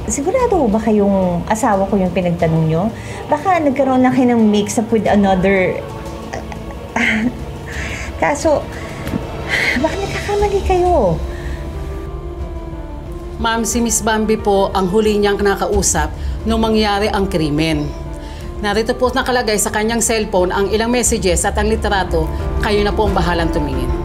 Sigurado ba kayong asawa ko yung pinagtanong nyo? Baka nagkaroon lang kayo ng mix-up with another... Kaso, baka nagkakamali kayo. Ma'am, si Miss Bambi po ang huli niyang nakausap nung mangyari ang krimen. Narito po nakalagay sa kanyang cellphone ang ilang messages at ang litrato. Kayo na po ang bahalang tumingin.